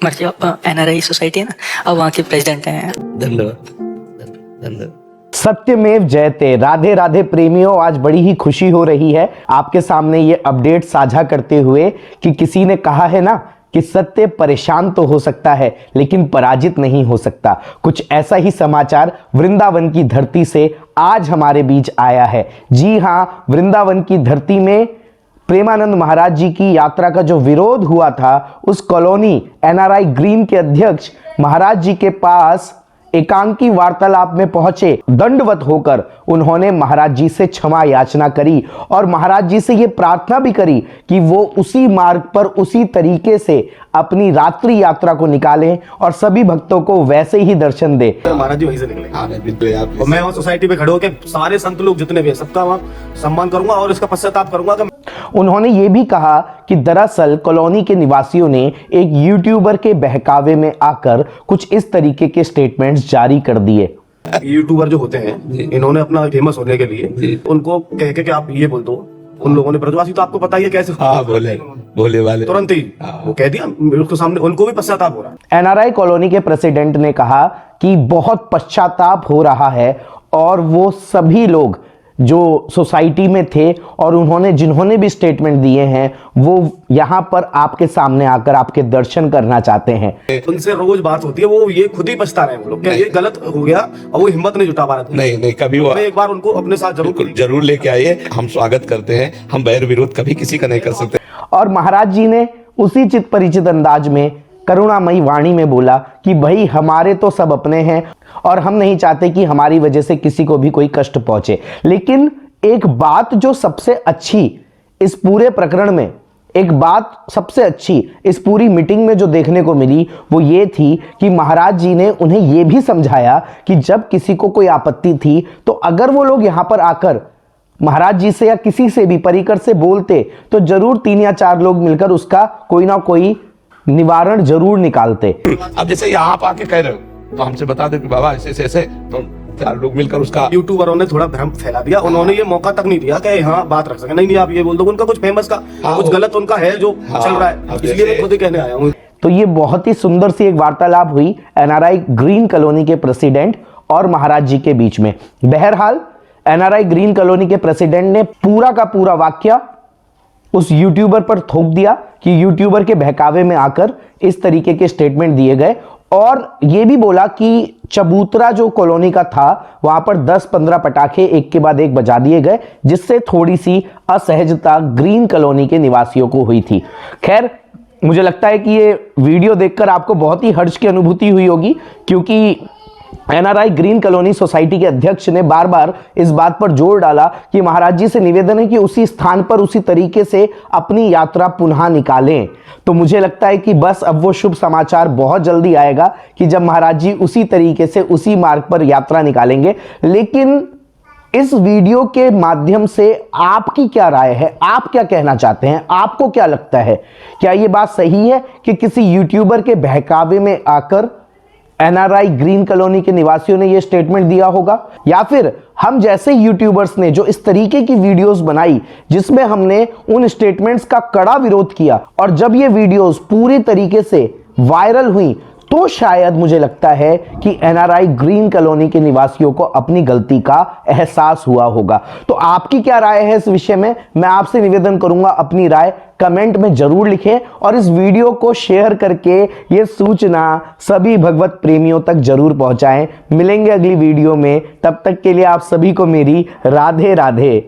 मर्जी NRI society है ना, अब वहाँ के प्रेसिडेंट हैं। धन्यवाद धन्यवाद। सत्यमेव जयते। राधे राधे प्रेमियों, आज बड़ी ही खुशी हो रही है आपके सामने ये अपडेट साझा करते हुए कि किसी ने कहा है ना कि सत्य परेशान तो हो सकता है लेकिन पराजित नहीं हो सकता। कुछ ऐसा ही समाचार वृंदावन की धरती से आज हमारे बीच आया है। जी हां, वृंदावन की धरती में प्रेमानंद महाराज जी की यात्रा का जो विरोध हुआ था, उस कॉलोनी NRI ग्रीन के अध्यक्ष महाराज जी के पास एकांकी वार्तालाप में पहुंचे। दंडवत होकर उन्होंने महाराज जी से क्षमा याचना करी और महाराज जी से यह प्रार्थना भी करी कि वो उसी मार्ग पर उसी तरीके से अपनी रात्रि यात्रा को निकालें और सभी भक्तों को वैसे ही दर्शन दे। महाराज जी वहीं से निकले और मैं वहाँ सोसाइटी पे खड़े होकर सारे संत लोग जितने भी हैं सबका वहाँ सम्मान करूंगा और इसका पश्चाताप करूंगा। उन्होंने ये भी कहा कि दरअसल कॉलोनी के निवासियों ने एक यूट्यूबर के बहकावे में आकर कुछ इस तरीके के स्टेटमेंट्स जारी कर दिए। यूट्यूबर जो होते हैं, इन्होंने अपना फेमस होने के लिए उनको कह के कि आप ये बोल दो, उन लोगों ने ब्रजवासी तो आपको पता ही है कैसे बोले वाले तुरंत ही वो कह दिया उसके सामने, उनको भी पश्चाताप हो रहा है। NRI कॉलोनी के प्रेसिडेंट ने कहा कि बहुत पश्चाताप हो रहा है और वो सभी लोग जो सोसाइटी में थे और उन्होंने जिन्होंने भी स्टेटमेंट दिए हैं वो यहाँ पर आपके सामने आकर आपके दर्शन करना चाहते हैं। उनसे रोज बात होती है, वो ये खुद ही पछता रहे हैं वो लोग, क्या ये गलत हो गया और वो हिम्मत नहीं जुटा पा रहे थे। नहीं कभी वो एक बार उनको अपने साथ जरूर लेके आइए, हम स्वागत करते हैं। हम बैर विरोध कभी किसी का नहीं कर सकते। और महाराज जी ने उसी चित परिचित अंदाज में करुणामयी वाणी में बोला कि भाई हमारे तो सब अपने हैं और हम नहीं चाहते कि हमारी वजह से किसी को भी कोई कष्ट पहुंचे। लेकिन एक बात जो सबसे अच्छी इस पूरे प्रकरण में, एक बात सबसे अच्छी इस पूरी मीटिंग में जो देखने को मिली वो ये थी कि महाराज जी ने उन्हें यह भी समझाया कि जब किसी को कोई आपत्ति थी तो अगर वो लोग यहां पर आकर महाराज जी से या किसी से भी परिकर से बोलते तो जरूर 3 या 4 लोग मिलकर उसका कोई ना कोई निवारण जरूर निकालते। अब जैसे यहाँ आप आके कह रहे हो तो हमसे बता दो कि बाबा ऐसे ऐसे तो 4 लोग मिलकर उसका। यूट्यूबरों ने थोड़ा भ्रम फैला दिया, उन्होंने ये मौका तक नहीं दिया कि हाँ बात रख सके। नहीं आप ये बोल दो, उनका कुछ फेमस का कुछ गलत उनका है जो चल रहा है, इसलिए मैं खुद ही कहने आया हूँ। तो ये बहुत ही सुंदर सी एक वार्तालाप हुई NRI ग्रीन कॉलोनी के प्रेसिडेंट और महाराज जी के बीच में। बहरहाल NRI ग्रीन कॉलोनी के प्रेसिडेंट ने पूरा का पूरा वाक्य उस यूट्यूबर पर थोप दिया कि यूट्यूबर के बहकावे में आकर इस तरीके के स्टेटमेंट दिए गए और यह भी बोला कि चबूतरा जो कॉलोनी का था वहां पर 10-15 पटाखे एक के बाद एक बजा दिए गए, जिससे थोड़ी सी असहजता ग्रीन कॉलोनी के निवासियों को हुई थी। खैर, मुझे लगता है कि ये वीडियो देखकर आपको बहुत ही हर्ष की अनुभूति हुई होगी, क्योंकि NRI ग्रीन कॉलोनी सोसाइटी के अध्यक्ष ने बार बार इस बात पर जोर डाला कि महाराज जी से निवेदन है कि उसी स्थान पर उसी तरीके से अपनी यात्रा पुनः निकालें। तो मुझे लगता है कि बस अब वो शुभ समाचार बहुत जल्दी आएगा कि जब महाराज जी उसी तरीके से उसी मार्ग पर यात्रा निकालेंगे। लेकिन इस वीडियो के माध्यम से आपकी क्या राय है? आप क्या कहना चाहते हैं? आपको क्या लगता है? क्या यह बात सही है कि किसी यूट्यूबर के बहकावे में आकर NRI ग्रीन कॉलोनी के निवासियों ने यह स्टेटमेंट दिया होगा, या फिर हम जैसे यूट्यूबर्स ने जो इस तरीके की वीडियोस बनाई जिसमें हमने उन स्टेटमेंट्स का कड़ा विरोध किया और जब ये वीडियोस पूरी तरीके से वायरल हुई तो शायद मुझे लगता है कि NRI ग्रीन कॉलोनी के निवासियों को अपनी गलती का एहसास हुआ होगा। तो आपकी क्या राय है इस विषय में? मैं आपसे निवेदन करूंगा अपनी राय कमेंट में जरूर लिखें और इस वीडियो को शेयर करके ये सूचना सभी भगवत प्रेमियों तक जरूर पहुंचाएं। मिलेंगे अगली वीडियो में, तब तक के लिए आप सभी को मेरी राधे राधे।